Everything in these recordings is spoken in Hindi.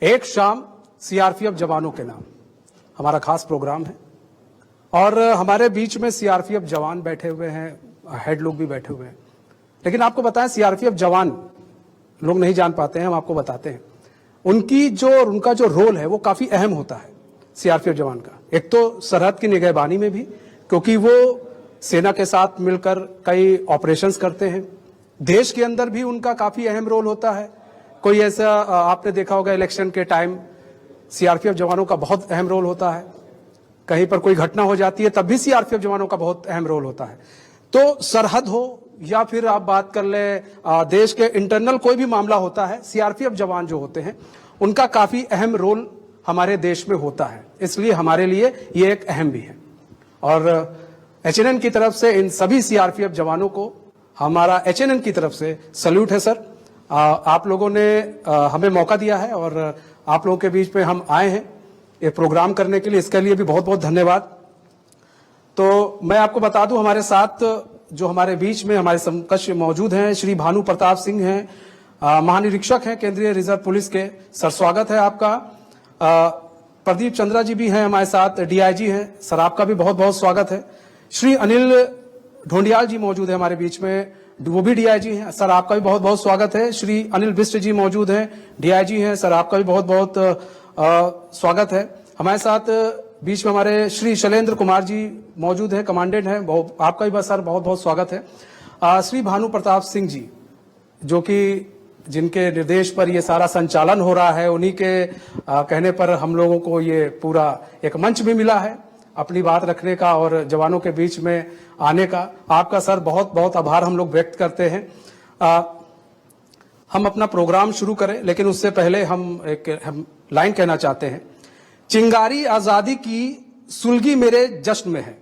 एक शाम सीआरपीएफ जवानों के नाम हमारा खास प्रोग्राम है और हमारे बीच में सीआरपीएफ जवान बैठे हुए हैं, हेड लोग भी बैठे हुए हैं। लेकिन आपको बताएं, सीआरपीएफ जवान लोग नहीं जान पाते हैं, हम आपको बताते हैं। उनका जो रोल है वो काफी अहम होता है सीआरपीएफ जवान का। एक तो सरहद की निगहबानी में भी, क्योंकि वो सेना के साथ मिलकर कई ऑपरेशंस करते हैं। देश के अंदर भी उनका काफी अहम रोल होता है। कोई ऐसा आपने देखा होगा, इलेक्शन के टाइम सीआरपीएफ जवानों का बहुत अहम रोल होता है। कहीं पर कोई घटना हो जाती है तब भी सीआरपीएफ जवानों का बहुत अहम रोल होता है। तो सरहद हो या फिर आप बात कर ले देश के इंटरनल कोई भी मामला होता है, सीआरपीएफ जवान जो होते हैं उनका काफी अहम रोल हमारे देश में होता है। इसलिए हमारे लिए ये एक अहम भी है। और एचएनएन की तरफ से इन सभी सीआरपीएफ जवानों को हमारा एचएनएन की तरफ से सल्यूट है सर। आप लोगों ने हमें मौका दिया है और आप लोगों के बीच में हम आए हैं ये प्रोग्राम करने के लिए, इसके लिए भी बहुत बहुत धन्यवाद। तो मैं आपको बता दूं, हमारे साथ जो हमारे बीच में हमारे समकक्ष मौजूद हैं, श्री भानु प्रताप सिंह हैं, महानिरीक्षक हैं केंद्रीय रिजर्व पुलिस के। सर स्वागत है आपका। प्रदीप चंद्रा जी भी हैं हमारे साथ, डीआईजी हैं। सर आपका भी बहुत बहुत स्वागत है। श्री अनिल ढोंडियाल जी मौजूद है हमारे बीच में, वो भी डीआईजी हैं। सर आपका भी बहुत बहुत स्वागत है। श्री अनिल बिष्ट जी मौजूद हैं, डीआईजी हैं। सर आपका भी बहुत बहुत स्वागत है। हमारे साथ बीच में हमारे श्री शैलेंद्र कुमार जी मौजूद हैं, कमांडेंट हैं, आपका भी बस सर बहुत बहुत स्वागत है। श्री भानु प्रताप सिंह जी, जो कि जिनके निर्देश पर ये सारा संचालन हो रहा है, उन्हीं के कहने पर हम लोगों को ये पूरा एक मंच भी मिला है अपनी बात रखने का और जवानों के बीच में आने का। आपका सर बहुत बहुत आभार हम लोग व्यक्त करते हैं। हम अपना प्रोग्राम शुरू करें, लेकिन उससे पहले हम लाइन कहना चाहते हैं। चिंगारी आजादी की सुलगी मेरे जश्न में है,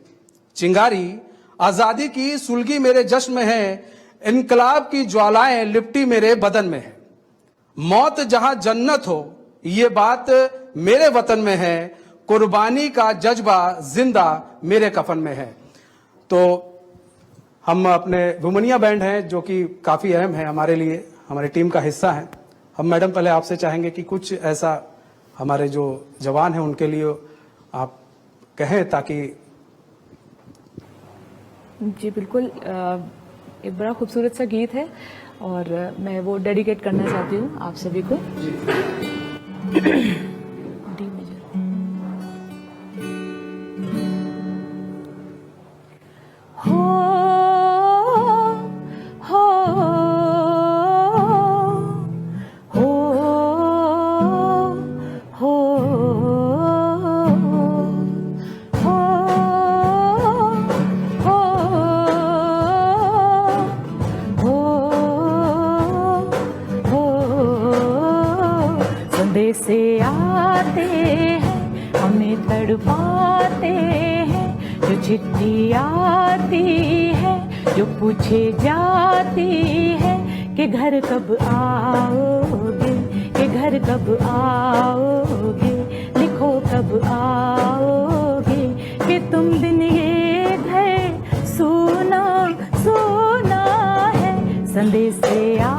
चिंगारी आजादी की सुलगी मेरे जश्न में है, इनकलाब की ज्वालाएं लिपटी मेरे बदन में है। मौत जहां जन्नत हो ये बात मेरे वतन में है, कुर्बानी का जज्बा जिंदा मेरे कफन में है। तो हम अपने वुमनिया बैंड हैं जो कि काफी अहम है हमारे लिए, हमारी टीम का हिस्सा है। हम मैडम पहले आपसे चाहेंगे कि कुछ ऐसा हमारे जो जवान हैं उनके लिए आप कहें, ताकि। जी बिल्कुल, एक बड़ा खूबसूरत सा गीत है और मैं वो डेडिकेट करना चाहती हूँ आप सभी को। D major. हो से आते हैं हमें तड़पाते हैं, जो चिट्ठी आती है जो पूछे जाती है कि घर कब आओगे, कि घर कब आओगे, लिखो कब आओगे, कि तुम दिन ये घर सुना सुना है। संदेश से आ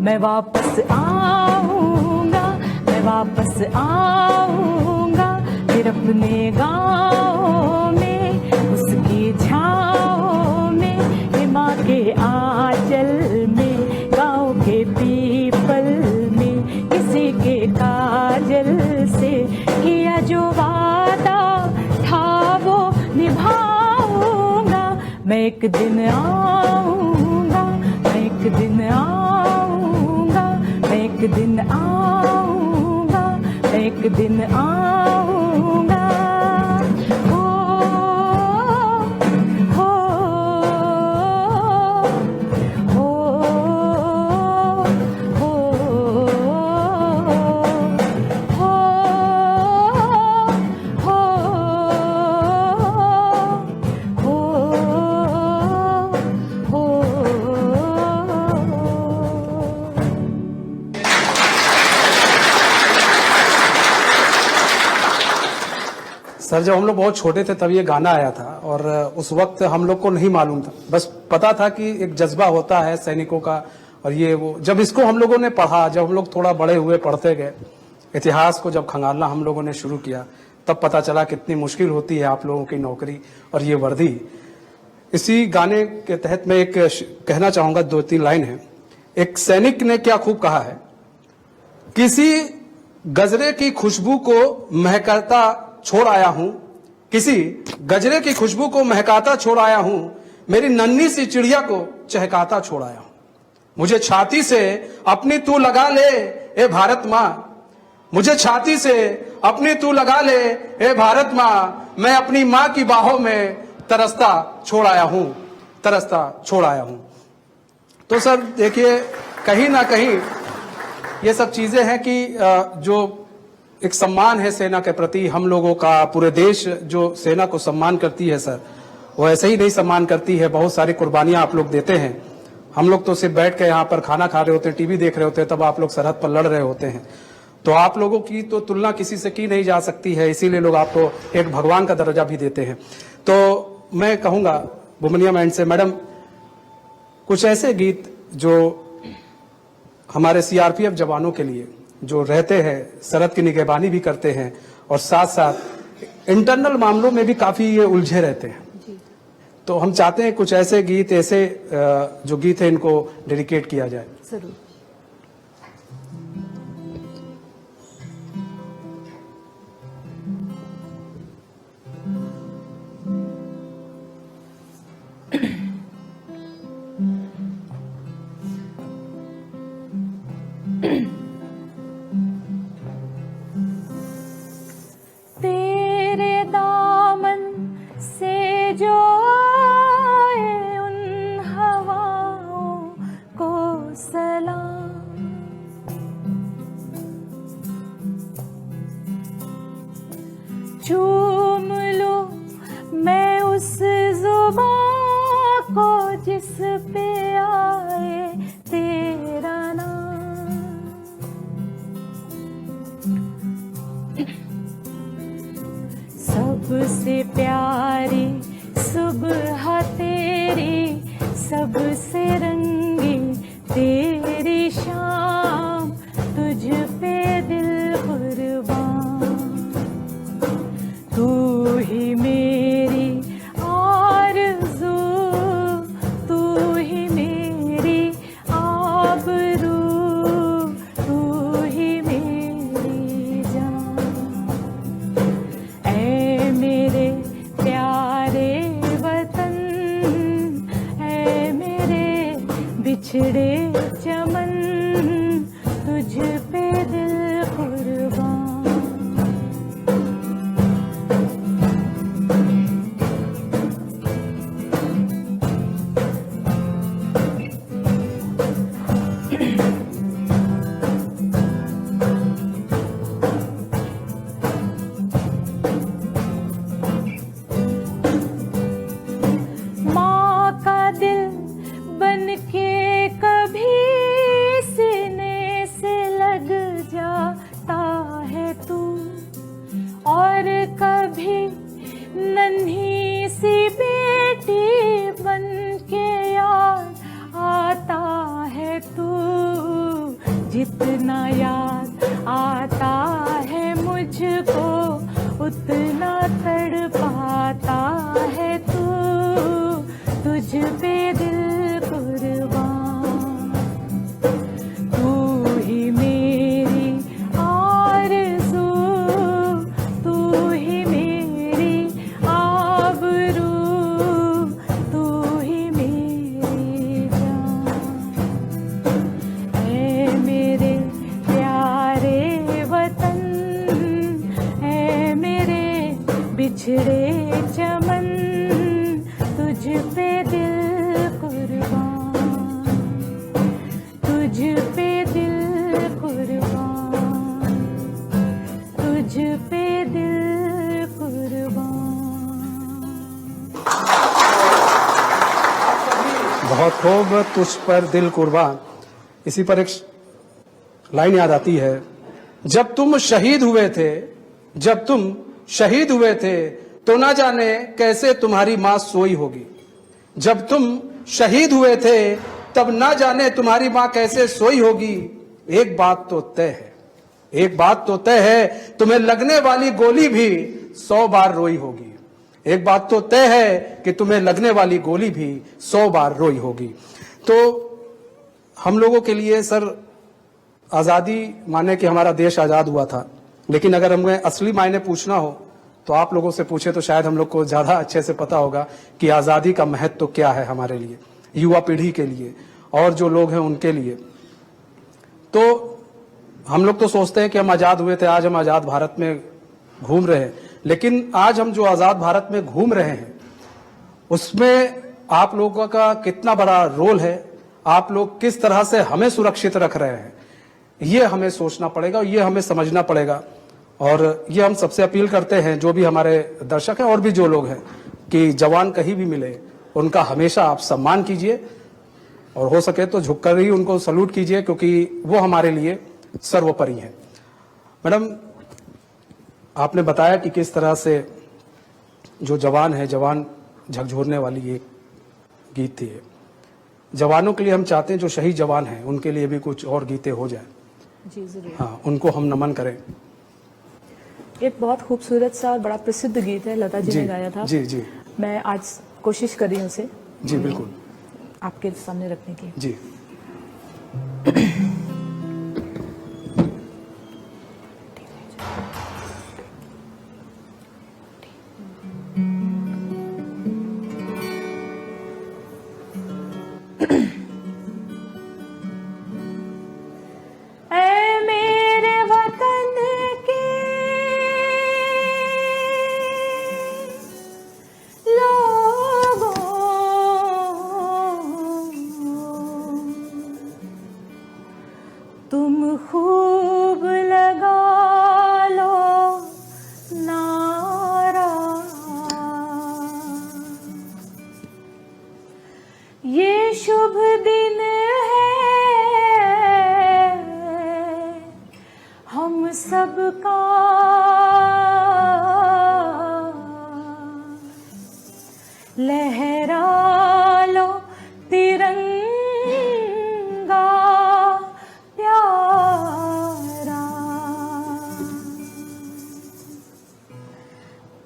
मैं वापस आऊंगा, मैं वापस आऊंगा, फिर अपने गाँव में उसकी छाँव में, हिमा के आंचल में, गाँव के पीपल में, किसी के काजल से किया जो वादा था वो निभाऊंगा। मैं एक दिन आऊंगा, मैं एक दिन आऊंगा, मैं एक दिन आऊंगा, मैं एक दिन आऊंगा। हो हो हो सर जब हम लोग बहुत छोटे थे तब ये गाना आया था और उस वक्त हम लोग को नहीं मालूम था, बस पता था कि एक जज्बा होता है सैनिकों का। और ये वो जब इसको हम लोगों ने पढ़ा, जब हम लोग थोड़ा बड़े हुए, पढ़ते गए, इतिहास को जब खंगालना हम लोगों ने शुरू किया, तब पता चला कितनी मुश्किल होती है आप लोगों की नौकरी और ये वर्दी। इसी गाने के तहत मैं एक कहना चाहूंगा, 2-3 लाइन है। एक सैनिक ने क्या खूब कहा है, किसी गजरे की खुशबू को महकाता छोड़ आया हूं, किसी गजरे की खुशबू को महकाता छोड़ आया हूं, मेरी नन्ही सी चिड़िया को चहकाता छोड़ आया हूं। मुझे छाती से अपनी तू लगा ले ए भारत मां, मुझे छाती से अपनी तू लगा ले ए भारत मां, मैं अपनी मां की बाहों में तरसता छोड़ आया हूं, तरसता छोड़ आया हूं। तो सर देखिए, कहीं ना कहीं ये सब चीजें हैं कि जो एक सम्मान है सेना के प्रति हम लोगों का, पूरे देश जो सेना को सम्मान करती है सर, वो ऐसे ही नहीं सम्मान करती है। बहुत सारी कुर्बानियां आप लोग देते हैं। हम लोग तो सिर्फ बैठ के यहाँ पर खाना खा रहे होते हैं, टीवी देख रहे होते हैं, तब आप लोग सरहद पर लड़ रहे होते हैं। तो आप लोगों की तो तुलना किसी से की नहीं जा सकती है, इसीलिए लोग आपको एक भगवान का दर्जा भी देते हैं। तो मैं कहूंगा बुमनिया बैंड से, मैडम कुछ ऐसे गीत जो हमारे सीआरपीएफ जवानों के लिए जो रहते हैं, सरहद की निगहबानी भी करते हैं और साथ साथ इंटरनल मामलों में भी काफी ये उलझे रहते हैं, तो हम चाहते हैं कुछ ऐसे गीत, ऐसे जो गीत है इनको डेडिकेट किया जाए। जरूर। तेरे दामन से जो आए उन हवाओं को सलाम, चूम लूं मैं उस जुबां को जिस पे आए तेरा नाम। सबसे प्यारी सुबह तेरी, सबसे रंगी तेरी शाम, तुझ पे दिल कुर्बान। तू ही मेरी आरज़ू, तू ही मेरी आबरू, तू ही मेरी जान। ऐ मेरे प्यारे वतन, ऐ मेरे बिछड़े चमन, तुझ पे दिल कुर्बान। माँ का दिल बन के कभी सीने से लग जाता है तू, और कभी नन्ही सी बेटी बन के याद आता है तू। जितना याद आता है मुझको उतना तड़पाता है तू, तुझ पे दिल कुर्बान, तू ही मेरी आरज़ू, तू ही मेरी आबरू, तू ही मेरी जान। ऐ मेरे प्यारे वतन, ऐ मेरे बिछड़े चमन, तुझ पे दिल कुर्बान, तुझ पे दिल कुर्बान, तुझ पे दिल कुर्बान। बहुत खूब, तुझ पर दिल कुर्बान। इसी पर एक लाइन याद आती है, जब तुम शहीद हुए थे, जब तुम शहीद हुए थे तो ना जाने कैसे तुम्हारी मां सोई होगी। जब तुम शहीद हुए थे तब ना जाने तुम्हारी मां कैसे सोई होगी। एक बात तो तय है, एक बात तो तय है, तुम्हें लगने वाली गोली भी 100 बार रोई होगी। एक बात तो तय है कि तुम्हें लगने वाली गोली भी 100 बार रोई होगी। तो हम लोगों के लिए सर आजादी माने कि हमारा देश आजाद हुआ था, लेकिन अगर हमें असली मायने पूछना हो तो आप लोगों से पूछे तो शायद हम लोग को ज्यादा अच्छे से पता होगा कि आजादी का महत्व तो क्या है हमारे लिए, युवा पीढ़ी के लिए और जो लोग हैं उनके लिए। तो हम लोग तो सोचते हैं कि हम आजाद हुए थे, आज हम आजाद भारत में घूम रहे हैं, लेकिन आज हम जो आजाद भारत में घूम रहे हैं उसमें आप लोगों का कितना बड़ा रोल है, आप लोग किस तरह से हमें सुरक्षित रख रहे हैं, ये हमें सोचना पड़ेगा, ये हमें समझना पड़ेगा। और ये हम सबसे अपील करते हैं, जो भी हमारे दर्शक हैं और भी जो लोग हैं, कि जवान कहीं भी मिले उनका हमेशा आप सम्मान कीजिए और हो सके तो झुककर ही उनको सल्यूट कीजिए, क्योंकि वो हमारे लिए सर्वोपरि है। मैडम, आपने बताया कि किस तरह से जो जवान है, जवान झकझोरने वाली ये गीत थी। जवानों के लिए हम चाहते हैं, जो शहीद जवान हैं उनके लिए भी कुछ और गीतें हो जाए। जी जरूर। हाँ, उनको हम नमन करें। एक बहुत खूबसूरत सा और बड़ा प्रसिद्ध गीत है, लता जी ने गाया था। जी जी मैं आज कोशिश कर रही हूँ उसे जी बिल्कुल आपके सामने रखने की। जी। ऐ मेरे वतन के लोगों, तुम खूब लगा लो नारा, ये शुभ दिन हम सबका, लहरा लो तिरंगा प्यारा,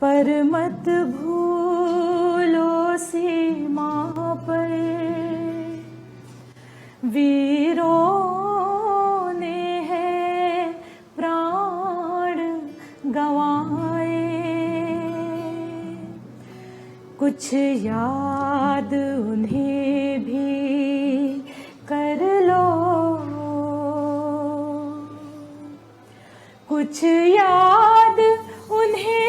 पर मत भूलो सीमा पर वीरों ने है प्राण गंवाए। कुछ याद उन्हें भी कर लो, कुछ याद उन्हें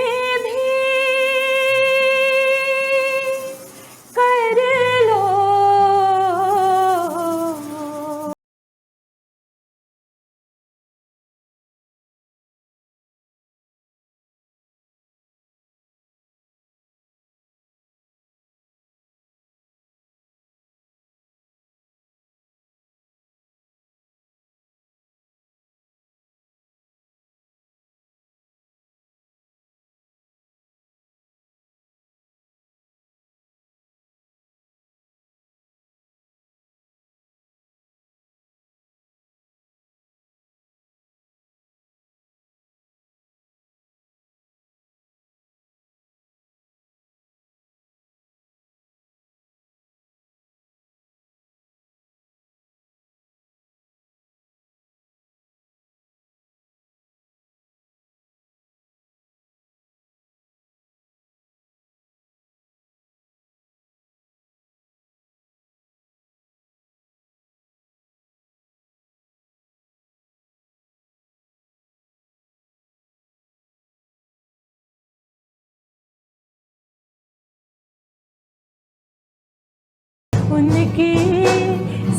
उनकी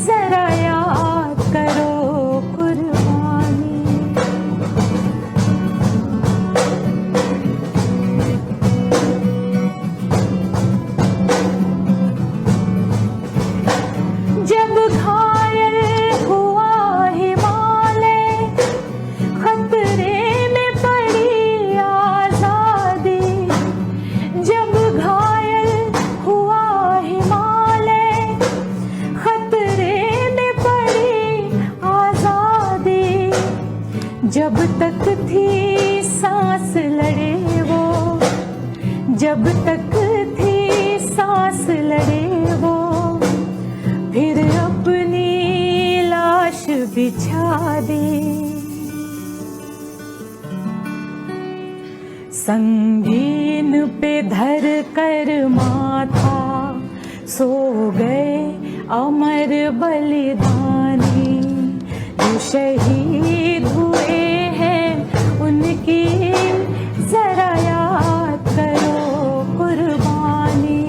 जरा याद करो कुर्बानी। जब घायल हुआ हिमालय, खतरे में पड़ी आजादी। जब घायल हुआ हिमालय, खतरे में पड़ी आजादी। जब तक थी सांस लड़े वो, जब तक थी सांस लड़े वो, फिर अपनी लाश बिछा दी। संगीन पे धर कर माथा सो गए अमर बलिदानी। जो शहीद हुए हैं उनकी जरा याद करो कुर्बानी।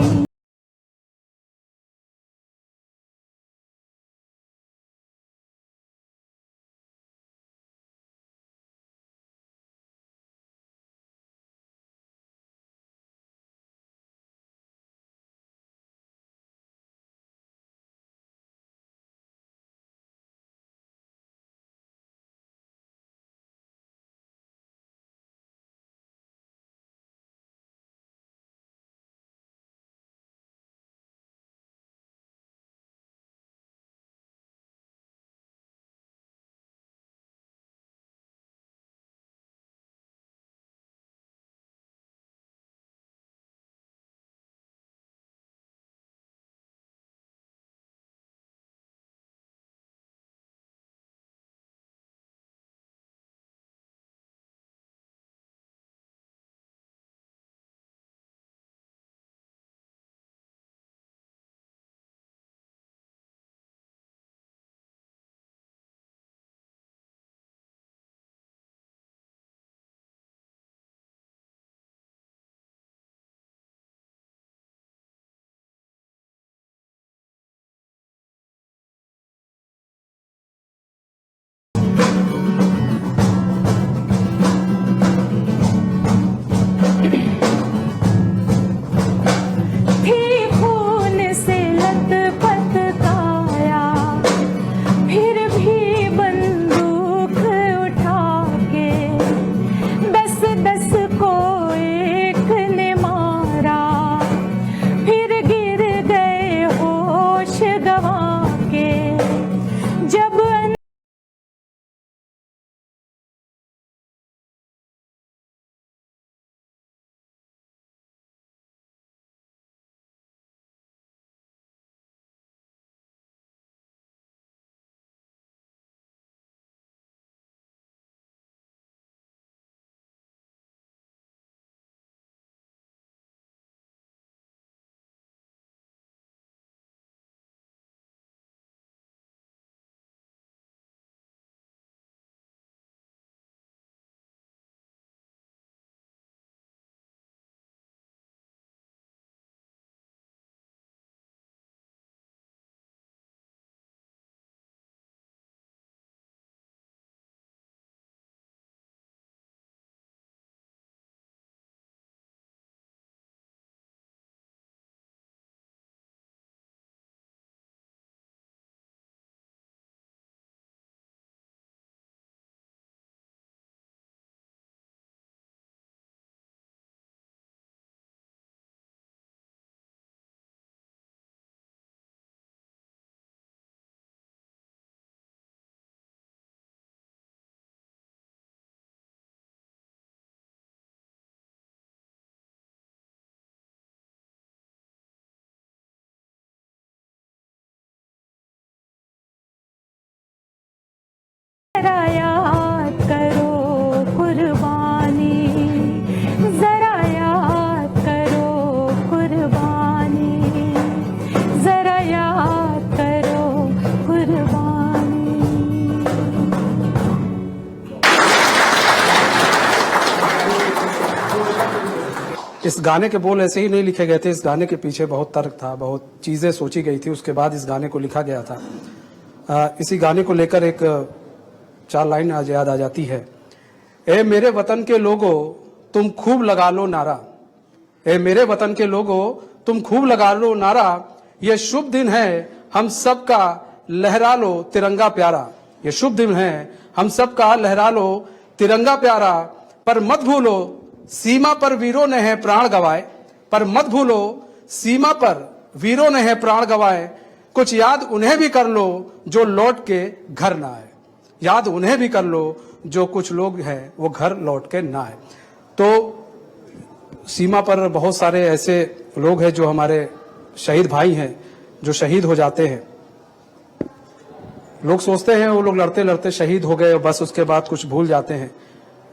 इस गाने के बोल ऐसे ही नहीं लिखे गए थे, इस गाने के पीछे बहुत तर्क था, बहुत चीज़ें सोची गई थी, उसके बाद इस गाने को लिखा गया था। इसी गाने को लेकर एक 4 लाइन आज याद आ जाती है। ए मेरे वतन के लोगों तुम खूब लगा लो नारा, ए मेरे वतन के लोगों तुम खूब लगा लो नारा, ये शुभ दिन है हम सबका लहरा लो तिरंगा प्यारा, ये शुभ दिन है हम सबका लहरा लो तिरंगा प्यारा, पर मत भूलो सीमा पर वीरों ने है प्राण गवाए, पर मत भूलो सीमा पर वीरों ने है प्राण गवाए, कुछ याद उन्हें भी कर लो जो लौट के घर ना आए, याद उन्हें भी कर लो जो कुछ लोग हैं वो घर लौट के ना आए। तो सीमा पर बहुत सारे ऐसे लोग हैं जो हमारे शहीद भाई हैं, जो शहीद हो जाते हैं। लोग सोचते हैं वो लोग लड़ते लड़ते शहीद हो गए, बस उसके बाद कुछ भूल जाते हैं,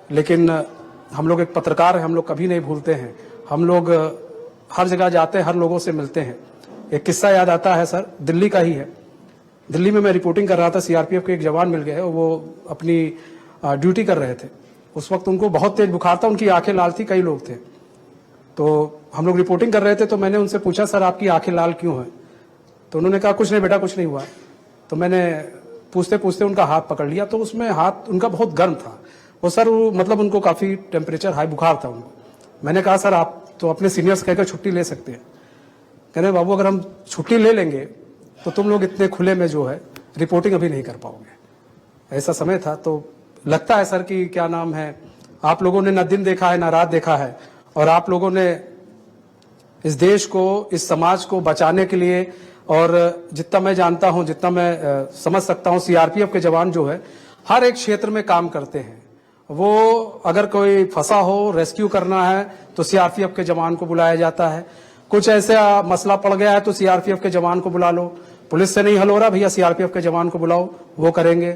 लेकिन हम लोग एक पत्रकार हैं, हम लोग कभी नहीं भूलते हैं। हम लोग हर जगह जाते हैं, हर लोगों से मिलते हैं। एक किस्सा याद आता है सर, दिल्ली का ही है। दिल्ली में मैं रिपोर्टिंग कर रहा था, सीआरपीएफ के एक जवान मिल गए, वो अपनी ड्यूटी कर रहे थे। उस वक्त उनको बहुत तेज बुखार था, उनकी आंखें लाल थी, कई लोग थे। तो हम लोग रिपोर्टिंग कर रहे थे, तो मैंने उनसे पूछा सर आपकी आंखें लाल क्यों है? तो उन्होंने कहा कुछ नहीं बेटा, कुछ नहीं हुआ। तो मैंने पूछते पूछते उनका हाथ पकड़ लिया, तो उसमें हाथ उनका बहुत गर्म था। वो सर वो मतलब उनको काफी टेम्परेचर हाई बुखार था उनको। मैंने कहा सर आप तो अपने सीनियर्स कहकर छुट्टी ले सकते हैं। कह रहे बाबू अगर हम छुट्टी ले लेंगे तो तुम लोग इतने खुले में जो है रिपोर्टिंग अभी नहीं कर पाओगे। ऐसा समय था। तो लगता है सर कि क्या नाम है, आप लोगों ने ना दिन देखा है ना रात देखा है, और आप लोगों ने इस देश को, इस समाज को बचाने के लिए, और जितना मैं जानता हूं, जितना मैं समझ सकता हूं, सीआरपीएफ के जवान जो है हर एक क्षेत्र में काम करते हैं। वो अगर कोई फंसा हो, रेस्क्यू करना है तो सीआरपीएफ के जवान को बुलाया जाता है। कुछ ऐसा मसला पड़ गया है तो सीआरपीएफ के जवान को बुला लो। पुलिस से नहीं हल हो रहा भैया, सीआरपीएफ के जवान को बुलाओ, वो करेंगे।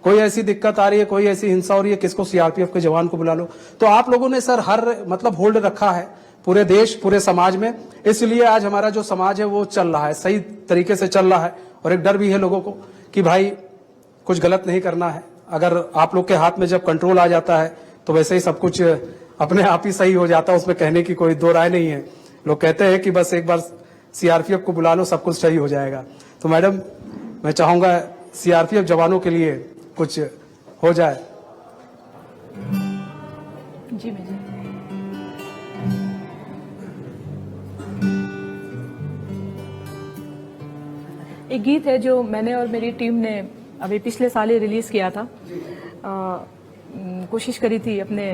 कोई ऐसी दिक्कत आ रही है, कोई ऐसी हिंसा हो रही है, किसको? सीआरपीएफ के जवान को बुला लो। तो आप लोगों ने सर हर मतलब होल्ड रखा है पूरे देश, पूरे समाज में। इसलिए आज हमारा जो समाज है वो चल रहा है, सही तरीके से चल रहा है। और एक डर भी है लोगों को कि भाई कुछ गलत नहीं करना है। अगर आप लोग के हाथ में जब कंट्रोल आ जाता है तो वैसे ही सब कुछ अपने आप ही सही हो जाता है, उसमें कहने की कोई दो राय नहीं है। लोग कहते हैं कि बस एक बार सीआरपीएफ को बुला लो सब कुछ सही हो जाएगा। तो मैडम मैं चाहूंगा सीआरपीएफ जवानों के लिए कुछ हो जाए। जी मैं एक गीत है जो मैंने और मेरी टीम ने अभी पिछले साल ही रिलीज किया था। कोशिश करी थी अपने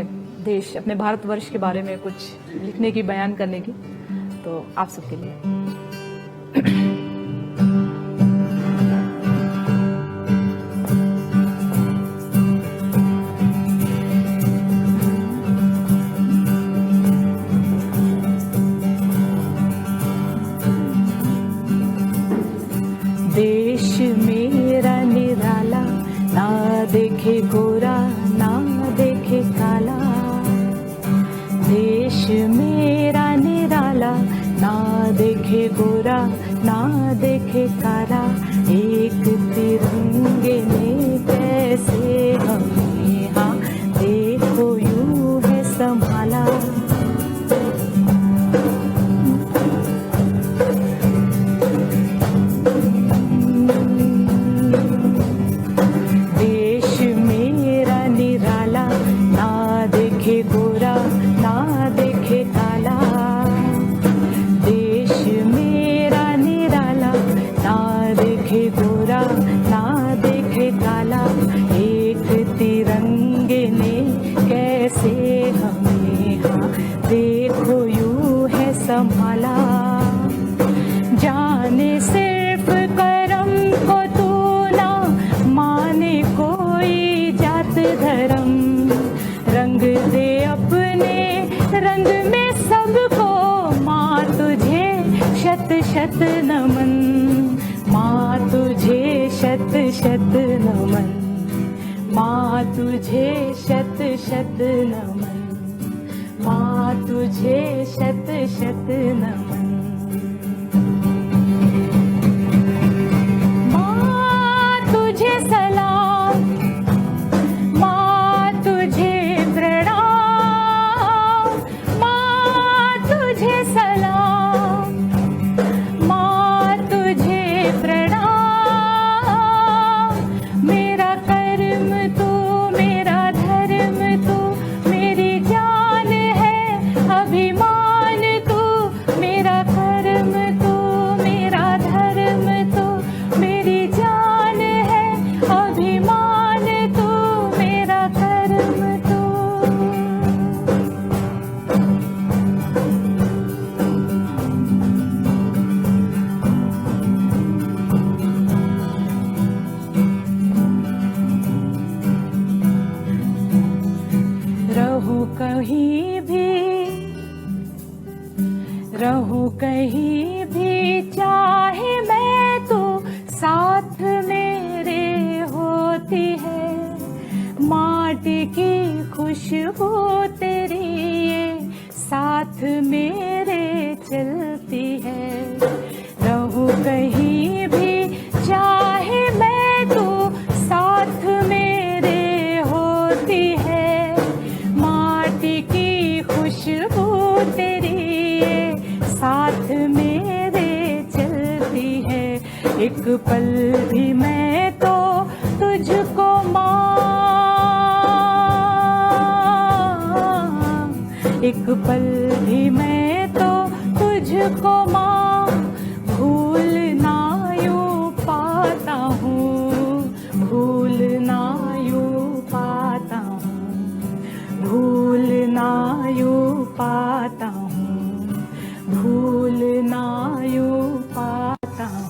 देश, अपने भारतवर्ष के बारे में कुछ लिखने की, बयान करने की। तो आप सबके लिए देश मेरा निराला, ना देखे गोरा ना देखे काला। देश मेरा निराला, ना देखे गोरा ना देखे काला। एक तिरंगे ने कैसे हमें यहाँ देखो यूं है संभाला। गोरा ना देखे काला। देश मेरा निराला, ना देखे गोरा ना देखे काला। एक तिरंगे ने कैसे हमें यहाँ देखो यूं है संभाला। जाने सिर्फ करम को तू ना माने कोई जात धर्म। रंग दे अपने रंग में सबको, माँ तुझे शत शत नमन। माँ तुझे शत शत नमन। माँ तुझे शत शत नमन। माँ तुझे शत शत नमन। माँ तुझे सलाम, माँ तुझे प्रणाम। माँ कहीं भी, रहूं कहीं भी, चाहे मैं तो साथ मेरे होती है। माटी की खुशबू तेरी ये साथ मेरे चलती है। रहूं कहीं भी, चाहे मैं तो साथ मेरे होती है। माटी की खुशबू तेरी ये साथ मेरे चलती है। एक पल भी मैं तो तुझको माँ, एक पल भी मैं तो तुझको माँ, भूल ना यूं पाता हूँ, भूल ना यूं पाता हूँ, भूल ना यूं पाता हूँ, भूल ना यूं पाता हूँ।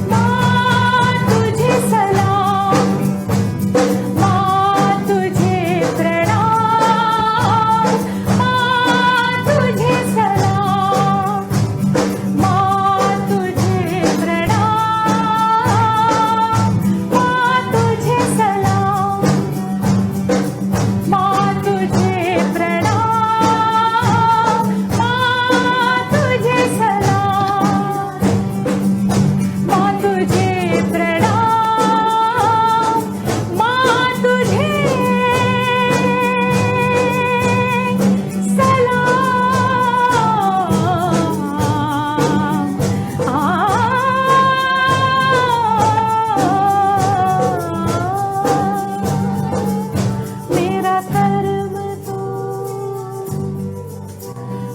माँ तुझे सलाम, माँ तुझे प्रणाम, माँ तुझे सलाम, माँ तुझे प्रणाम, माँ तुझे सलाम, माँ तुझे प्रणाम, माँ तुझे सलाम, माँ तुझे प्रणाम, माँ तुझे सलाम। मेरा कर्म तू,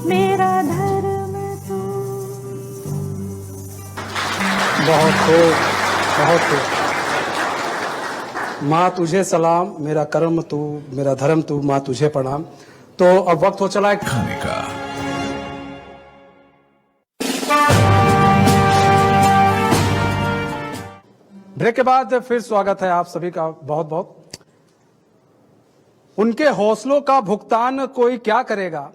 मेरा धर्म तू। बहुत खूब, बहुत खूब। माँ तुझे सलाम, मेरा कर्म तू, मेरा धर्म तू, माँ तुझे प्रणाम। तो अब वक्त हो चला है खाने का। ब्रेक के बाद फिर स्वागत है आप सभी का बहुत बहुत। उनके हौसलों का भुगतान कोई क्या करेगा,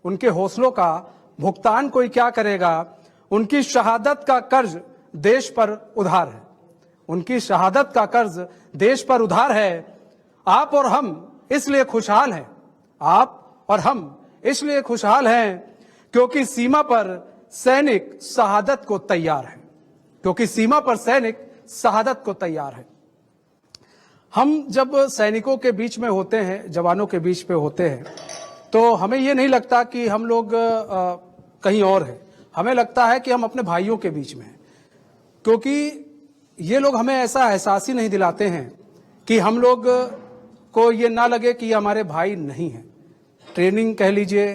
उनके हौसलों का भुगतान कोई क्या करेगा। उनकी शहादत का कर्ज देश पर उधार है, उनकी शहादत का कर्ज देश पर उधार है। आप और हम इसलिए खुशहाल हैं, आप और हम इसलिए खुशहाल हैं क्योंकि सीमा पर सैनिक शहादत को तैयार है, क्योंकि सीमा पर सैनिक शहादत को तैयार है। हम जब सैनिकों के बीच में होते हैं, जवानों के बीच में होते हैं, तो हमें ये नहीं लगता कि हम लोग कहीं और हैं। हमें लगता है कि हम अपने भाइयों के बीच में हैं, क्योंकि ये लोग हमें ऐसा एहसास ही नहीं दिलाते हैं कि हम लोग को ये ना लगे कि ये हमारे भाई नहीं हैं। ट्रेनिंग कह लीजिए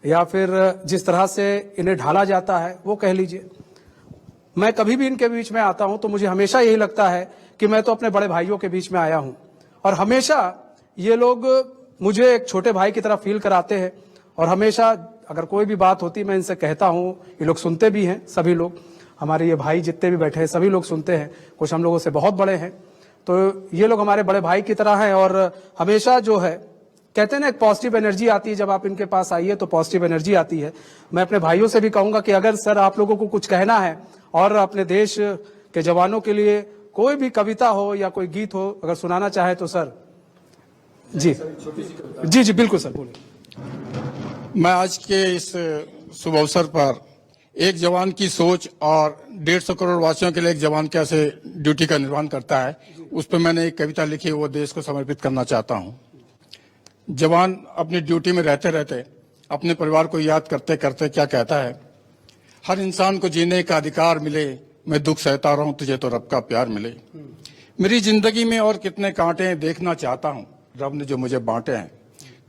या फिर जिस तरह से इन्हें ढाला जाता है वो कह लीजिए। मैं कभी भी इनके बीच में आता हूं तो मुझे हमेशा यही लगता है कि मैं तो अपने बड़े भाइयों के बीच में आया हूं, और हमेशा ये लोग मुझे एक छोटे भाई की तरह फील कराते हैं। और हमेशा अगर कोई भी बात होती मैं इनसे कहता हूं, ये लोग सुनते भी हैं। सभी लोग हमारे ये भाई जितने भी बैठे हैं सभी लोग सुनते हैं, कुछ हम लोगों से बहुत बड़े हैं, तो ये लोग हमारे बड़े भाई की तरह हैं। और हमेशा जो है कहते हैं ना, एक पॉजिटिव एनर्जी आती है जब आप इनके पास आइए तो पॉजिटिव एनर्जी आती है। मैं अपने भाइयों से भी कहूंगा कि अगर सर आप लोगों को कुछ कहना है और अपने देश के जवानों के लिए कोई भी कविता हो या कोई गीत हो अगर सुनाना चाहे तो सर। जी जी जी बिल्कुल सर, बोलिए। मैं आज के इस शुभ अवसर पर एक जवान की सोच और 150 करोड़ वासियों के लिए एक जवान कैसे ड्यूटी का निर्वहन करता है, उस पर मैंने एक कविता लिखी, वो देश को समर्पित करना चाहता हूं। जवान अपनी ड्यूटी में रहते रहते अपने परिवार को याद करते करते क्या कहता है, हर इंसान को जीने का अधिकार मिले, मैं दुख सहता रहूं तुझे तो रब का प्यार मिले। मेरी जिंदगी में और कितने कांटे देखना चाहता हूं, रब ने जो मुझे बांटे हैं।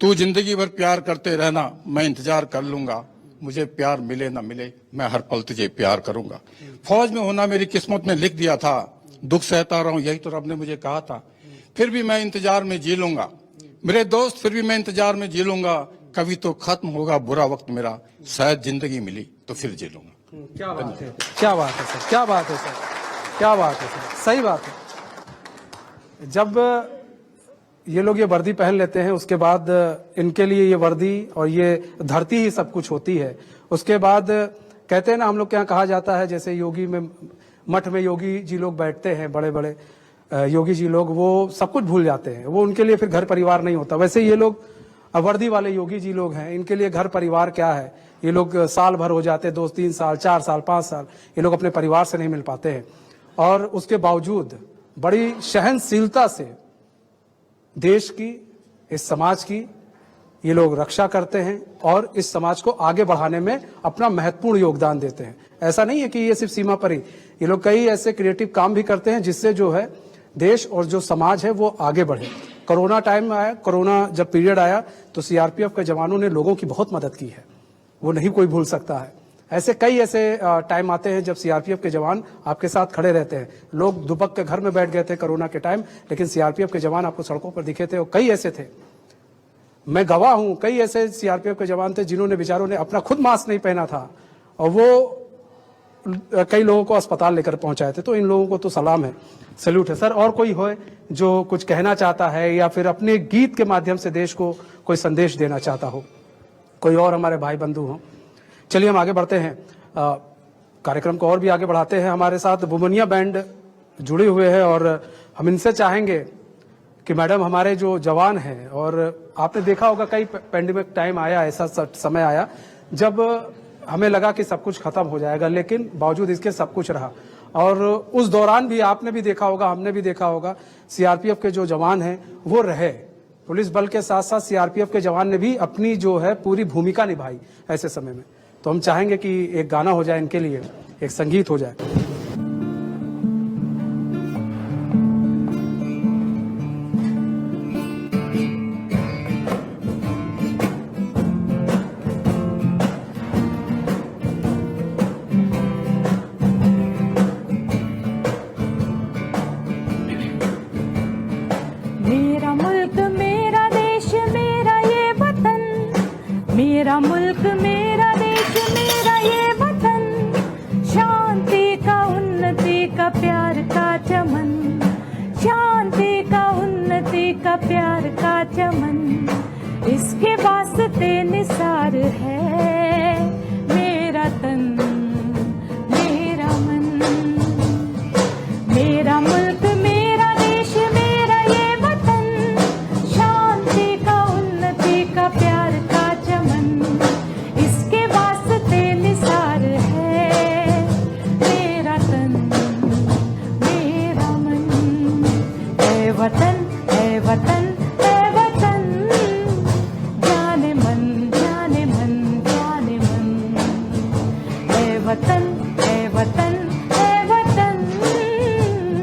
तू जिंदगी भर प्यार करते रहना, मैं इंतजार कर लूंगा, मुझे प्यार मिले ना मिले मैं हर पल तुझे प्यार करूंगा। फौज में होना मेरी किस्मत में लिख दिया था, दुख सहता रहूं यही तो रब ने मुझे कहा था। फिर भी मैं इंतजार में जी लूंगा मेरे दोस्त, फिर भी मैं इंतजार में जी लूंगा। कभी तो खत्म होगा बुरा वक्त मेरा, शायद जिंदगी मिली तो फिर जी लूंगा। क्या बात है, क्या बात है सर, क्या बात है सर, क्या बात है सर, सही बात है। जब ये लोग ये वर्दी पहन लेते हैं, उसके बाद इनके लिए ये वर्दी और ये धरती ही सब कुछ होती है। उसके बाद कहते हैं ना, हम लोग के यहाँ कहा जाता है, जैसे योगी में मठ में योगी जी लोग बैठते हैं, बड़े बड़े योगी जी लोग, वो सब कुछ भूल जाते हैं, वो उनके लिए फिर घर परिवार नहीं होता। वैसे ये लोग वर्दी वाले योगी जी लोग हैं, इनके लिए घर परिवार क्या है। ये लोग साल भर हो जाते, 2-3 साल, 4 साल, 5 साल, ये लोग अपने परिवार से नहीं मिल पाते हैं, और उसके बावजूद बड़ी सहनशीलता से देश की, इस समाज की ये लोग रक्षा करते हैं और इस समाज को आगे बढ़ाने में अपना महत्वपूर्ण योगदान देते हैं। ऐसा नहीं है कि ये सिर्फ सीमा पर ही, ये लोग कई ऐसे क्रिएटिव काम भी करते हैं जिससे जो है देश और जो समाज है वो आगे बढ़े। कोरोना टाइम आया, कोरोना जब पीरियड आया तो सीआरपीएफ के जवानों ने लोगों की बहुत मदद की है, वो नहीं कोई भूल सकता है। ऐसे कई ऐसे टाइम आते हैं जब सीआरपीएफ के जवान आपके साथ खड़े रहते हैं। लोग दुबक के घर में बैठ गए थे कोरोना के टाइम, लेकिन सीआरपीएफ के जवान आपको सड़कों पर दिखे थे, और कई ऐसे थे, मैं गवाह हूं, कई ऐसे सीआरपीएफ के जवान थे जिन्होंने बेचारों ने अपना खुद मास्क नहीं पहना था और वो कई लोगों को अस्पताल लेकर पहुंचाए थे। तो इन लोगों को तो सलाम है, सैल्यूट है। सर, और कोई हो जो कुछ कहना चाहता है या फिर अपने गीत के माध्यम से देश को कोई संदेश देना चाहता हो, कोई और हमारे भाई बंधु हो? चलिए हम आगे बढ़ते हैं, कार्यक्रम को और भी आगे बढ़ाते हैं। हमारे साथ बुमनिया बैंड जुड़े हुए हैं और हम इनसे चाहेंगे कि मैडम, हमारे जो जवान हैं, और आपने देखा होगा कई पैंडेमिक टाइम आया, ऐसा समय आया जब हमें लगा कि सब कुछ खत्म हो जाएगा, लेकिन बावजूद इसके सब कुछ रहा। और उस दौरान भी आपने भी देखा होगा, हमने भी देखा होगा, सीआरपीएफ के जो जवान हैं वो रहे। पुलिस बल के साथ साथ सीआरपीएफ के जवान ने भी अपनी जो है पूरी भूमिका निभाई ऐसे समय में। तो हम चाहेंगे कि एक गाना हो जाए इनके लिए, एक संगीत हो जाए। मेरा मुल्क मेरा देश मेरा ये वतन, मेरा मुल्क मेरा देश मेरा ये वतन, शांति का उन्नति का प्यार का चमन, शांति का उन्नति का प्यार का चमन, इसके वास्ते निसार है मेरा तन मेरा मन। मेरा मुल्क मेरा देश मेरा ये वतन, शांति का उन्नति का प्यार का चमन, इसके वास्ते निसार है मेरा तन मेरा मन। ऐ वतन ऐ वतन ऐ वतन, जाने मन जाने मन जाने मन। ऐ वतन ऐ वतन ऐ वतन,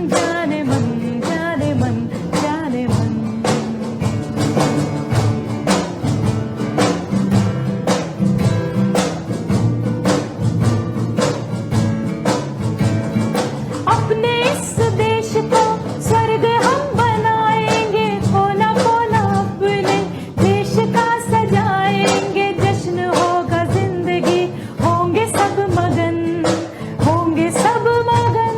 जाने मन जाने मन जाने मन। अपने इस देश को स्वर्ग हम बनाएंगे, कोना कोना अपने देश का सजाएंगे। जश्न होगा जिंदगी, होंगे सब मगन, होंगे सब मगन,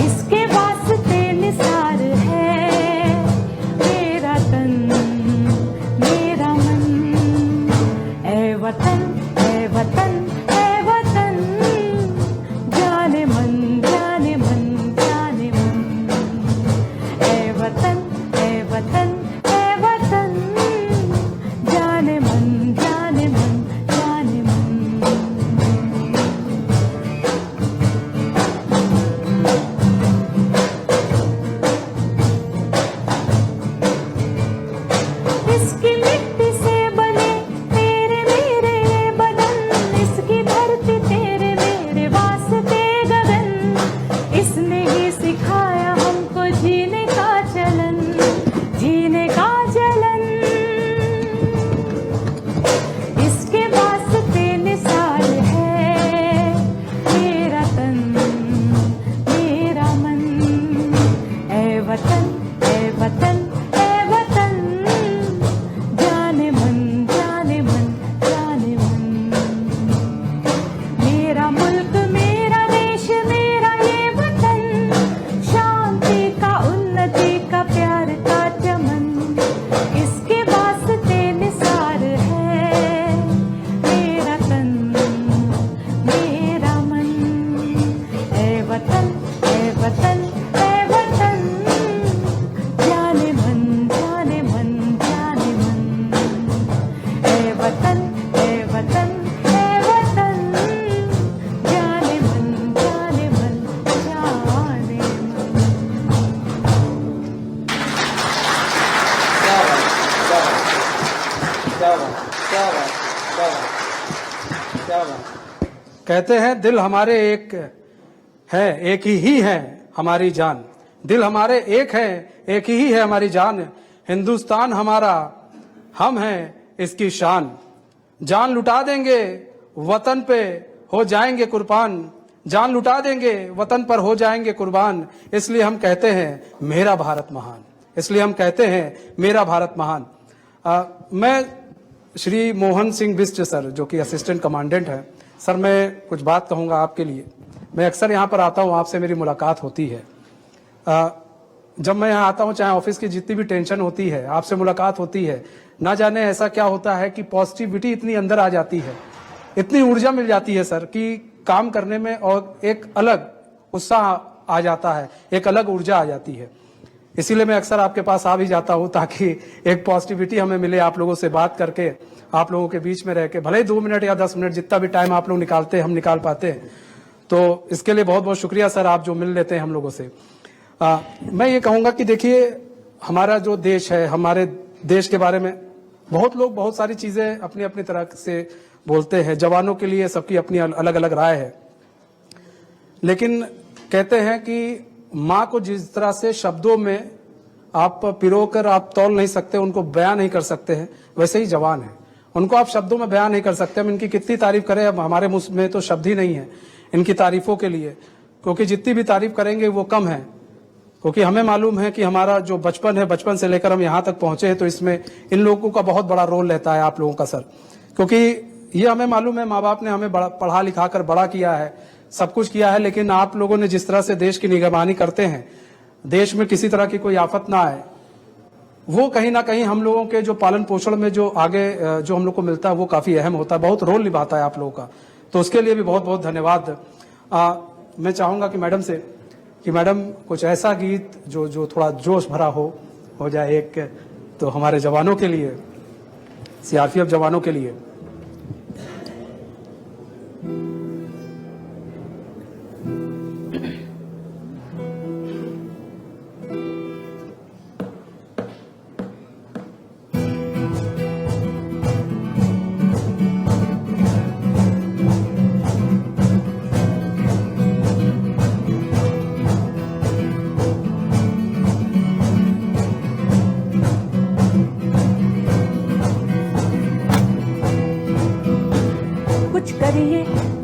इसके वास्ते निसार है मेरा तन मेरा मन। ऐ वतन ऐ वतन ऐ वतन, जाने मन जाने मन जाने मन। ऐ वतन ऐ वतन ऐ वतन, जाने मन जाने मन जाने मन। इसकी मिट्टी से बने तेरे मेरे ये बदन, इसकी धरती तेरे मेरे वास्ते गगन, इसने ही सिखाया हमको जीने का चलन, जीने का चलन, इसके वास्ते निसार है मेरा तन मेरा मन। ऐ वतन ऐ वतन ऐ वतन, जाने मन जाने मन जाने मन। मेरा मुल्क मेरा देश मेरा ये वतन, शांति का उन्नति क्या बात, क्या बात, क्या बात, क्या बात। कहते हैं दिल हमारे एक है, एक ही है हमारी जान। दिल हमारे एक है, एक ही है हमारी जान। हिंदुस्तान हमारा, हम हैं इसकी शान। जान लुटा देंगे वतन पे हो जाएंगे कुर्बान। जान लुटा देंगे वतन पर हो जाएंगे कुर्बान। इसलिए हम कहते हैं मेरा भारत महान। इसलिए हम कहते हैं मेरा भारत महान। मैं श्री मोहन सिंह बिष्ट सर, जो कि असिस्टेंट कमांडेंट है सर, मैं कुछ बात कहूंगा आपके लिए। मैं अक्सर यहाँ पर आता हूँ, आपसे मेरी मुलाकात होती है। जब मैं यहाँ आता हूँ, चाहे ऑफिस की जितनी भी टेंशन होती है, आपसे मुलाकात होती है, ना जाने ऐसा क्या होता है कि पॉजिटिविटी इतनी अंदर आ जाती है, इतनी ऊर्जा मिल जाती है सर कि काम करने में और एक अलग उत्साह आ जाता है, एक अलग ऊर्जा आ जाती है। इसीलिए मैं अक्सर आपके पास आ भी जाता हूँ ताकि एक पॉजिटिविटी हमें मिले, आप लोगों से बात करके, आप लोगों के बीच में रह के, भले ही 2 मिनट या 10 मिनट जितना भी टाइम आप लोग निकालते हैं, हम निकाल पाते हैं। तो इसके लिए बहुत बहुत शुक्रिया सर, आप जो मिल लेते हैं हम लोगों से। मैं ये कहूंगा कि देखिए, हमारा जो देश है, हमारे देश के बारे में बहुत लोग बहुत सारी चीजें अपनी अपनी तरह से बोलते हैं। जवानों के लिए सबकी अपनी अलग अलग राय है, लेकिन कहते हैं कि माँ को जिस तरह से शब्दों में आप पिरोकर आप तौल नहीं सकते, उनको बयान नहीं कर सकते हैं, वैसे ही जवान है। उनको आप शब्दों में बयान नहीं कर सकते। हम इनकी कितनी तारीफ करें, अब हमारे मुंह में तो शब्द ही नहीं है इनकी तारीफों के लिए, क्योंकि जितनी भी तारीफ करेंगे वो कम है। क्योंकि हमें मालूम है कि हमारा जो बचपन है, बचपन से लेकर हम यहाँ तक पहुंचे हैं, तो इसमें इन लोगों का बहुत बड़ा रोल रहता है, आप लोगों का सर। क्योंकि ये हमें मालूम है, माँ बाप ने हमें पढ़ा लिखा कर बड़ा किया है, सब कुछ किया है, लेकिन आप लोगों ने जिस तरह से देश की निगरानी करते हैं, देश में किसी तरह की कोई आफत ना आए, वो कहीं ना कहीं हम लोगों के जो पालन पोषण में जो आगे जो हम लोग को मिलता है, वो काफी अहम होता है, बहुत रोल निभाता है आप लोगों का। तो उसके लिए भी बहुत बहुत धन्यवाद। मैं चाहूंगा कि मैडम से, कि मैडम कुछ ऐसा गीत जो थोड़ा जोश भरा हो जाए एक, तो हमारे जवानों के लिए, सीआरपीएफ जवानों के लिए।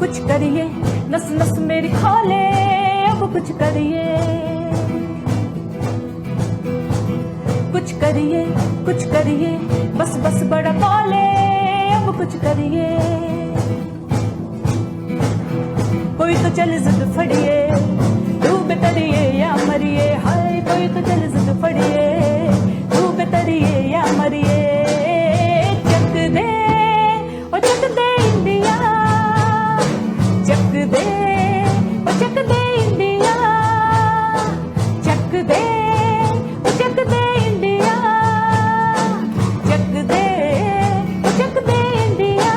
कुछ करिए, नस नस मेरी खोले, अब कुछ करिए, कुछ करिए, बस बस बड़ा बोले, अब कुछ करिए। कोई तो चल जिद फड़िए, डूबे तरिए या मरिए, हाय कोई तो चल जिद फड़िए, डूबे तरिए या मरिए। चक दे ओ चक दे इंडिया, चक दे ओ चक दे इंडिया, चक दे ओ चक दे इंडिया, चक दे ओ चक दे इंडिया।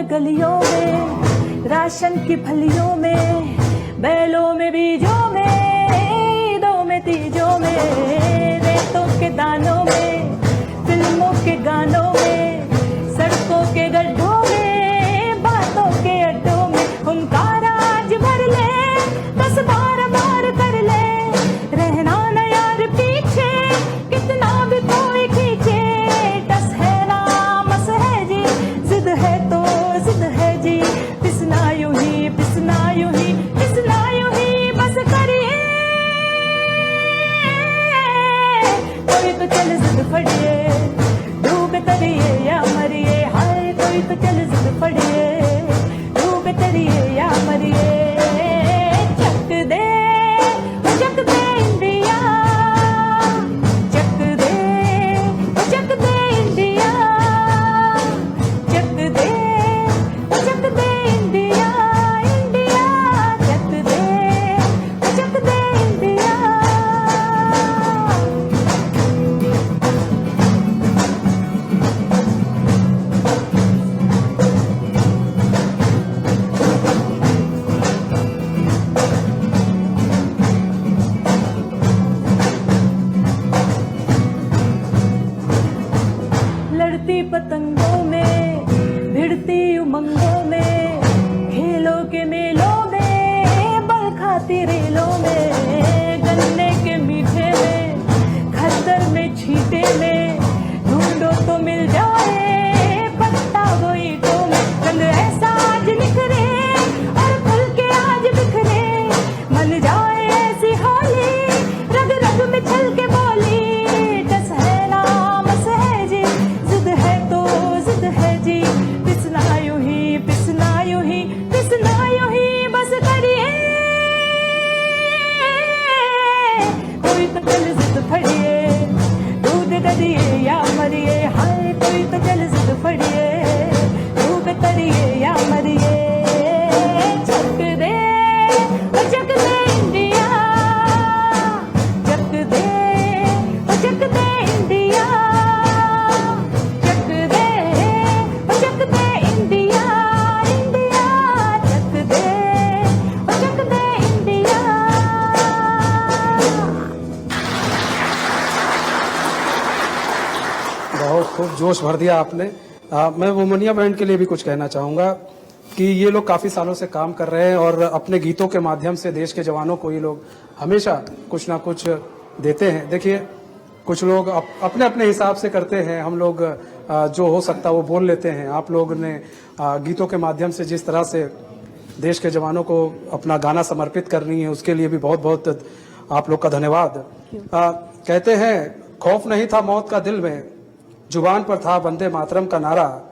गलियों में, राशन की फलियों में, बैलों में, बीजों में, ईदों में, तीजों में, रेतों के दानों में, फिल्मों के गानों में, सड़कों के गड्ढों में, बातों के अड्डों में, उनका राज भर ले, 10 बार बार कर ले, रहना न यार पीछे, कितना भी कोई खींचे, टस है ना मस है जी, जिद है तो जिद है जी, पिसना यूं ही, पिसना यूं ही, पिसना यूं ही, बस करिए। कोई तो चल जिद फड़िए, डूबे तरिए या मरिए, हाय कोई तो पतंगों में, भिड़ती उमंगों में, खेलों के मेलों में, बल खाती रेलों में, गन्ने के मीठे में, खद्दर में छींटे में, ढूंढो तो मिल जाए पत्ता वो ईंटों में। रंग ऐसा आज निखरे और खुल के आज बिखरे, मन जाए ऐसी होली, रग रग में छल के बोली, टस है ना मस है जी, जिद है तो जिद है जी, पिसना यूं ही पिसना यूं ही पिसना यूं ही बस करिए, कोई तो चल जिद फड़िए, दूध करिए या मरिए, हाय कोई तो चल जिद फड़िए, दूध करिए या मरिए। चक दे ओ चक दे इंडिया, चक दे ओ चक दे इंडिया, चक दे ओ चक दे इंडिया, इंडिया चक दे ओ चक दे इंडिया। बहुत खूब जोश भर दिया आपने। मैं वुमनिया बैंड के लिए भी कुछ कहना चाहूंगा कि ये लोग काफी सालों से काम कर रहे हैं और अपने गीतों के माध्यम से देश के जवानों को ये लोग हमेशा कुछ ना कुछ देते हैं। देखिए कुछ लोग अपने अपने हिसाब से करते हैं, हम लोग जो हो सकता है वो बोल लेते हैं। आप लोग ने गीतों के माध्यम से जिस तरह से देश के जवानों को अपना गाना समर्पित करनी है, उसके लिए भी बहुत बहुत आप लोग का धन्यवाद। कहते हैं खौफ नहीं था मौत का दिल में, जुबान पर था वंदे मातरम का नारा,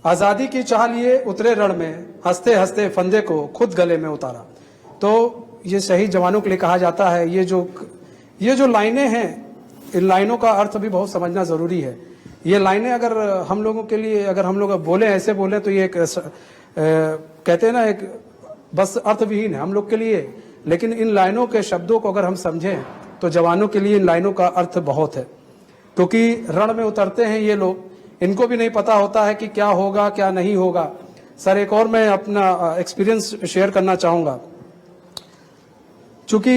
आजादी की चाह लिए उतरे रण में, हंसते हंसते फंदे को खुद गले में उतारा। तो ये शहीद जवानों के लिए कहा जाता है। ये जो लाइनें हैं, इन लाइनों का अर्थ भी बहुत समझना जरूरी है। ये लाइनें अगर हम लोगों के लिए, अगर हम लोग बोले ऐसे बोले तो ये एक कहते हैं ना, एक बस अर्थविहीन है हम लोग के लिए। लेकिन इन लाइनों के शब्दों को अगर हम समझें तो जवानों के लिए इन लाइनों का अर्थ बहुत है, क्योंकि रण में उतरते हैं ये लोग, इनको भी नहीं पता होता है कि क्या होगा क्या नहीं होगा। सर एक और मैं अपना एक्सपीरियंस शेयर करना चाहूंगा। चूंकि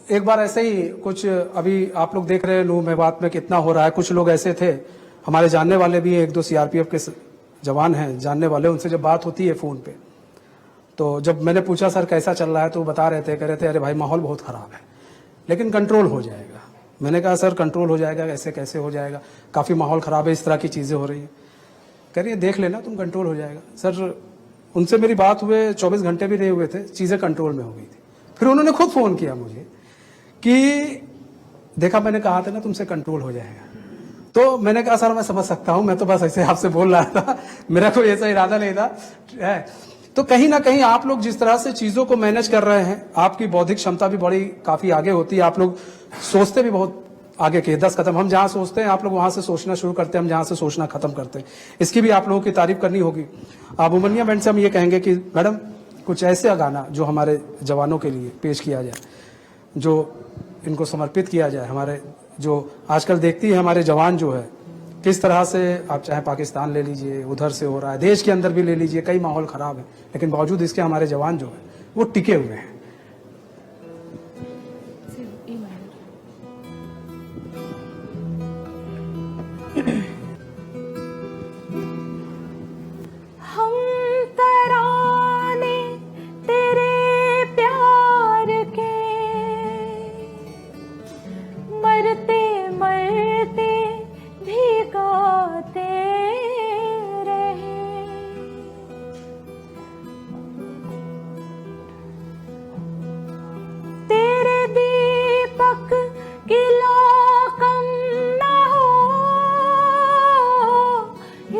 एक बार ऐसे ही कुछ, अभी आप लोग देख रहे हैं नूह मेवात में कितना हो रहा है। कुछ लोग ऐसे थे, हमारे जानने वाले भी एक दो सीआरपीएफ के जवान हैं जानने वाले, उनसे जब बात होती है फोन पे, तो जब मैंने पूछा सर कैसा चल रहा है, तो वो बता रहे थे, कह रहे थे अरे भाई माहौल बहुत खराब है लेकिन कंट्रोल हो जाएगा। मैंने कहा सर कंट्रोल हो जाएगा ऐसे कैसे हो जाएगा, काफी माहौल खराब है, इस तरह की चीजें हो रही है। कह रही है देख लेना तुम, कंट्रोल हो जाएगा। सर उनसे मेरी बात हुए 24 घंटे भी नहीं हुए थे, चीजें कंट्रोल में हो गई थी। फिर उन्होंने खुद फोन किया मुझे कि देखा मैंने कहा था ना तुमसे कंट्रोल हो जाएगा। तो मैंने कहा सर मैं समझ सकता हूं, मैं तो बस ऐसे आपसे बोल रहा था, मेरा कोई ऐसा इरादा नहीं था। तो कहीं ना कहीं आप लोग जिस तरह से चीजों को मैनेज कर रहे हैं, आपकी बौद्धिक क्षमता भी बड़ी काफी आगे होती है। आप लोग सोचते भी बहुत आगे के 10 कदम, हम जहां सोचते हैं आप लोग वहां से सोचना शुरू करते हैं, हम जहां से सोचना खत्म करते हैं। इसकी भी आप लोगों की तारीफ करनी होगी। वुमनिया बैंड से हम ये कहेंगे कि मैडम कुछ ऐसा गाना जो हमारे जवानों के लिए पेश किया जाए, जो इनको समर्पित किया जाए। हमारे जो आजकल देखती है हमारे जवान जो है किस तरह से, आप चाहे पाकिस्तान ले लीजिए, उधर से हो रहा है, देश के अंदर भी ले लीजिए, कई माहौल खराब है, लेकिन बावजूद इसके हमारे जवान जो है वो टिके हुए हैं। हम तराने तेरे प्यार के मरते मरते भी गाते रहे, तेरे दीपक की लोकम न हो,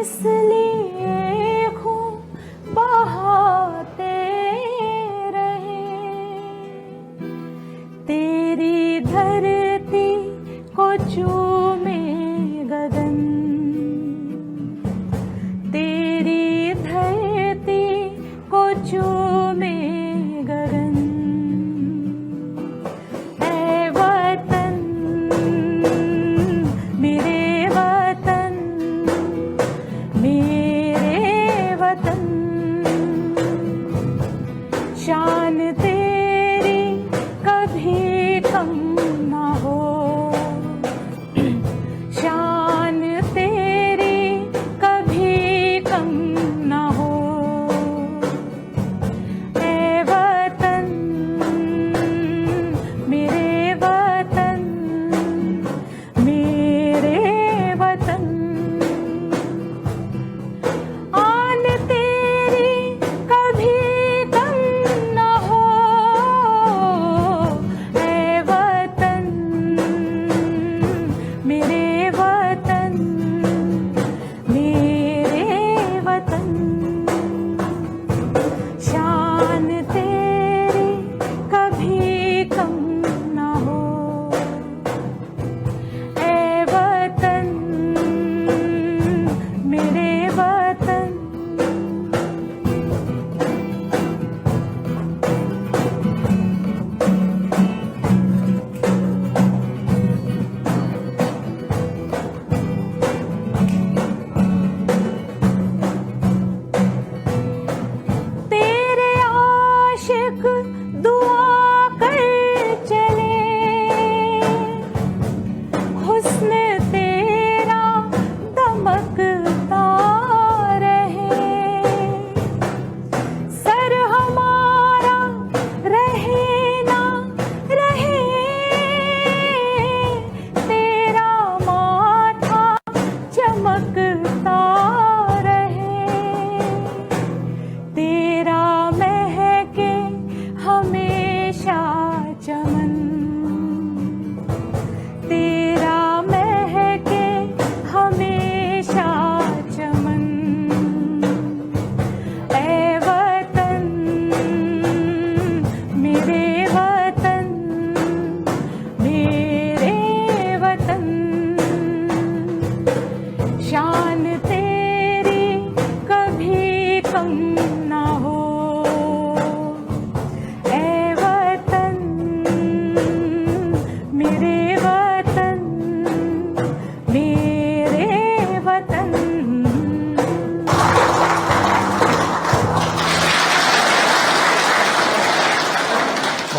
इसलिए खूब बहाते रहे। तेरी धरती को चूमे गगन, तेरी धरती को चूमे गगन, ऐ वतन मेरे वतन, मेरे वतन, शान तेरी कभी कम ना हो, शान तेरी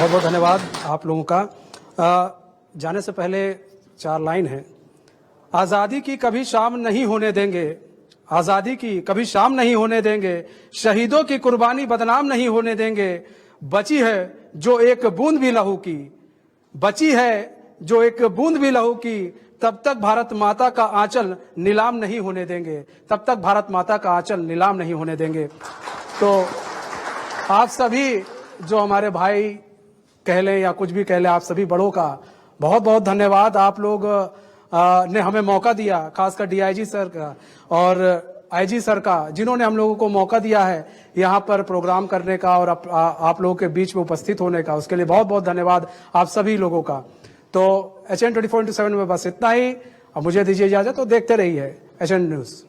बहुत बहुत धन्यवाद आप लोगों का। जाने से पहले 4 लाइन है। आजादी की कभी शाम नहीं होने देंगे, आजादी की कभी शाम नहीं होने देंगे, शहीदों की कुर्बानी बदनाम नहीं होने देंगे, बची है जो एक बूंद भी लहू की, बची है जो एक बूंद भी लहू की, तब तक भारत माता का आंचल नीलाम नहीं होने देंगे, तब तक भारत माता का आंचल नीलाम नहीं होने देंगे। तो आप सभी जो हमारे भाई कह लें या कुछ भी कह लें, आप सभी बड़ों का बहुत बहुत धन्यवाद। आप लोग ने हमें मौका दिया, खासकर डीआईजी सर का और आईजी सर का, जिन्होंने हम लोगों को मौका दिया है यहाँ पर प्रोग्राम करने का और आप लोगों के बीच में उपस्थित होने का, उसके लिए बहुत बहुत धन्यवाद आप सभी लोगों का। तो HN 24/7 में बस इतना ही। अब मुझे दीजिए इजाजत, तो देखते रहिए HN न्यूज।